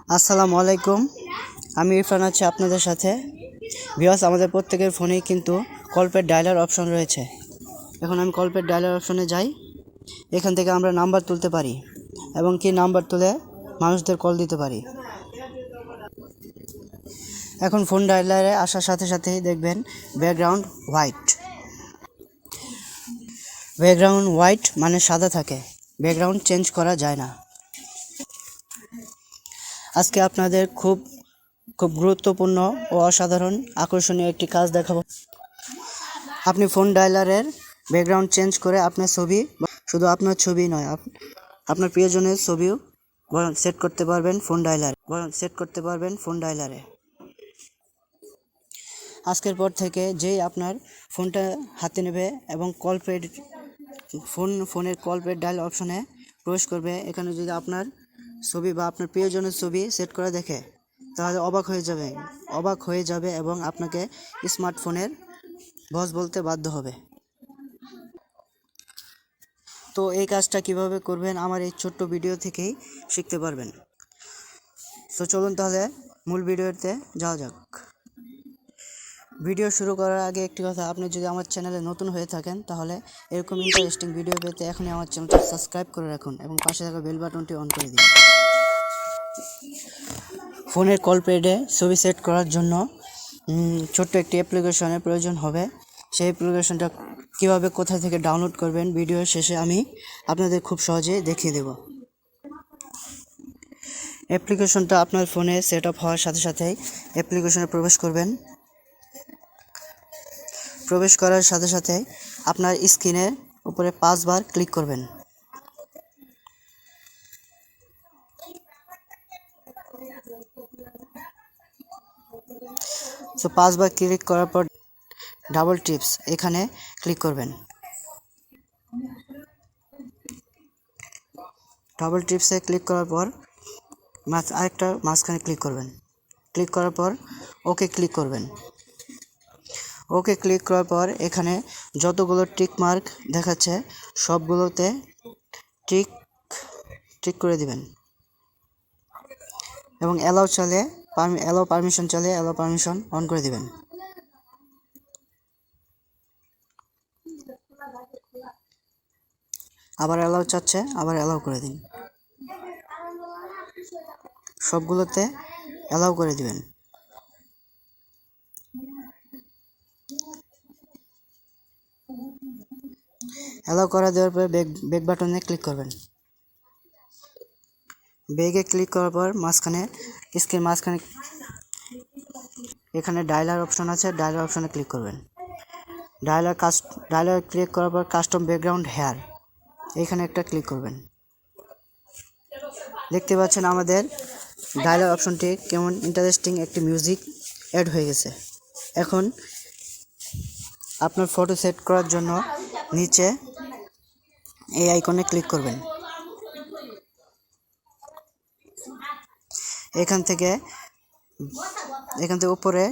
আসসালামুআলাইকুম, আমি ইরফান আছি আপনাদের সাথে। ভিউয়ার্স, আমাদের প্রত্যেকের ফোনেই কিন্তু কলপের ডায়ালার অপশন রয়েছে। এখন আমি কলপের ডায়ালার অপশনে যাই। এখান থেকে আমরা নাম্বার তুলতে পারি এবং কি নাম্বার তুলে মানুষদের কল দিতে পারি। এখন ফোন ডায়ালারে আসার সাথে সাথেই দেখবেন ব্যাকগ্রাউন্ড হোয়াইট মানে সাদা থাকে, ব্যাকগ্রাউন্ড চেঞ্জ করা যায় না। আজকে আপনাদের খুব গুরুত্বপূর্ণ ও অসাধারণ আকর্ষণীয় একটি কাজ দেখাবো। আপনি ফোন ডায়ালারের ব্যাকগ্রাউন্ড চেঞ্জ করে আপনার ছবি, শুধু আপনার ছবি নয়, আপনার প্রিয়জনের ছবিও সেট করতে পারবেন ফোন ডায়ালারে। আজকের পর থেকে যেই আপনার ফোনটা হাতে নেবে এবং ফোনের কলপেড ডায়াল অপশনে প্রবেশ করবে, এখানে যদি আপনার ছবি বা আপনার প্রিয়জনের ছবি সেট করা দেখে, তাহলে অবাক হয়ে যাবে এবং আপনাকে স্মার্টফোনের বস বলতে বাধ্য হবে। তো এই কাজটা কিভাবে করবেন আমার এই ছোট্ট ভিডিও থেকেই শিখতে পারবেন। তো চলুন তাহলে মূল ভিডিওতে যাওয়া যাক। ভিডিও শুরু করার আগে একটি কথা, আপনি যদি আমার চ্যানেলে নতুন হয়ে থাকেন তাহলে এরকম ইন্টারেস্টিং ভিডিও পেতে এখনই আমার চ্যানেলটি সাবস্ক্রাইব করে রাখুন এবং পাশে থাকা বেল বাটনটি অন করে দিন। ফোনের কলপেডে ছবি সেট করার জন্য ছোট্ট একটি অ্যাপ্লিকেশনের প্রয়োজন হবে। সেই অ্যাপ্লিকেশনটা কীভাবে কোথা থেকে ডাউনলোড করবেন ভিডিওর শেষে আমি আপনাদের খুব সহজেই দেখিয়ে দেব। অ্যাপ্লিকেশনটা আপনার ফোনে সেট আপ হওয়ার সাথে সাথেই অ্যাপ্লিকেশনে প্রবেশ করবেন। প্রবেশ করার সাথে সাথে আপনার স্ক্রিনের উপরে 5 বার ক্লিক করবেন। সো 5 বার ক্লিক করার পর ডাবল টিপস এখানে ক্লিক করবেন। ডাবল টিপসে ক্লিক করার পর আরেকটা মাঝখানে ক্লিক করবেন। ক্লিক করার পর ওকে ক্লিক করবেন। ওকে ক্লিক করার পর এখানে যতগুলো টিক মার্ক দেখাচ্ছে সবগুলোতে টিক করে দিবেন এবং অ্যালাউ পারমিশন অন করে দিবেন। আবার অ্যালাউ চাচ্ছে, আবার অ্যালাউ করে দিন। সবগুলোতে অ্যালাউ করে দিবেন। অ্যালাউ করা দেওয়ার পর ব্যাক বাটনে ক্লিক করবেন। ব্যাগে ক্লিক করার পর মাঝখানে এখানে ডায়ালার অপশন আছে, ডায়ালার অপশনে ক্লিক করবেন। ডায়ালার ক্লিক করার পর কাস্টম ব্যাকগ্রাউন্ড হেয়ার এখানে একটা ক্লিক করবেন। দেখতে পাচ্ছেন আমাদের ডায়ালার অপশনটি কেমন ইন্টারেস্টিং একটি মিউজিক অ্যাড হয়ে গেছে। এখন আপনার ফটো সেট করার জন্য নিচে এই আইকনে ক্লিক করবেন। এখান থেকে উপরে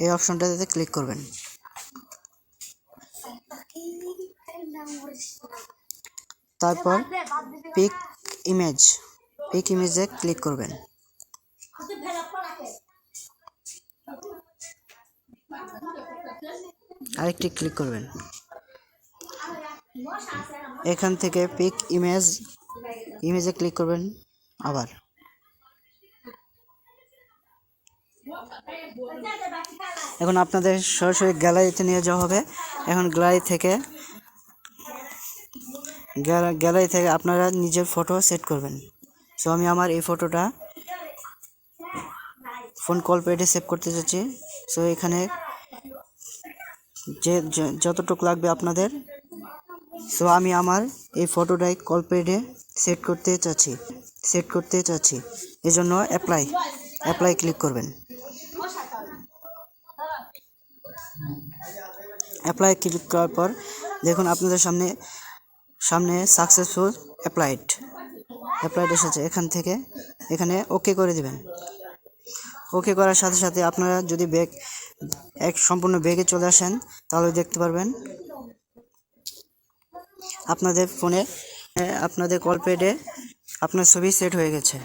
এই অপশনটাতে ক্লিক করবেন। তারপর পিক ইমেজে ক্লিক করবেন। আরেকটি ক্লিক করবেন। এখান থেকে পিক ইমেজে ক্লিক করবেন আবার। এখন আপনাদের সরাসরি গ্যালারিতে নিয়ে যাওয়া হবে। এখন গ্যালারি থেকে আপনারা নিজের ফটো সেট করবেন। সো আমি আমার এই ফটোটা ফোন কলপেডে সেভ করতে চাচ্ছি। সো এখানে যতটুকু লাগবে আপনাদের, সো আমি আমার এই ফটোটাই কলপেডে সেট করতে চাচ্ছি। এজন্য অ্যাপ্লাই ক্লিক করবেন। অ্যাপ্লাই ক্লিক করার পর দেখুন আপনাদের সামনে সাকসেসফুল অ্যাপ্লাইড এসেছে। এখানে ওকে করে দিবেন। ওকে করার সাথে সাথে আপনারা যদি সম্পূর্ণ ব্যাগে চলে আসেন তাহলে দেখতে পারবেন আপনাদের ফোনে আপনাদের কলপেডে আপনার ছবি সেট হয়ে গেছে।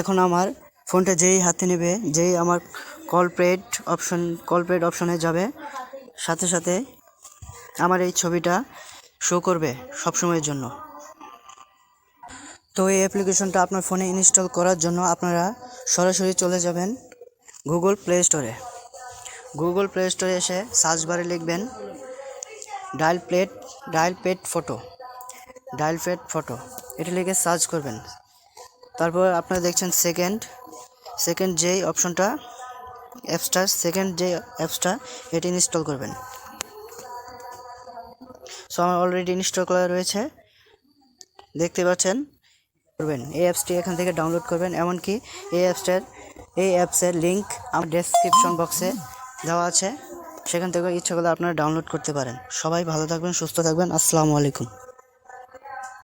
এখন আমার ফোনটা যেই হাতে নেবে, যেই আমার কলপ্রেট অপশনে যাবে, সাথে সাথে আমার এই ছবিটা শো করবে সবসময়ের জন্য। তো এই অ্যাপ্লিকেশনটা আপনার ফোনে ইনস্টল করার জন্য আপনারা সরাসরি চলে যাবেন গুগল প্লে স্টোরে এসে সার্চ বারে লিখবেন ডায়াল পেড ফটো, এটা লিখে সার্চ করবেন। তারপর আপনারা দেখছেন সেকেন্ড যেই অপশনটা অ্যাপসটা এটি ইনস্টল করবেন। সো আমার অলরেডি ইনস্টল করা রয়েছে, দেখতে পাচ্ছেন। এই অ্যাপসটি এখান থেকে ডাউনলোড করবেন। এমনকি এই অ্যাপসের লিঙ্ক আমার ডেসক্রিপশন বক্সে দেওয়া আছে, সেখান থেকে ইচ্ছা করলে আপনারা ডাউনলোড করতে পারেন। সবাই ভালো থাকবেন, সুস্থ থাকবেন। আসসালামু আলাইকুম।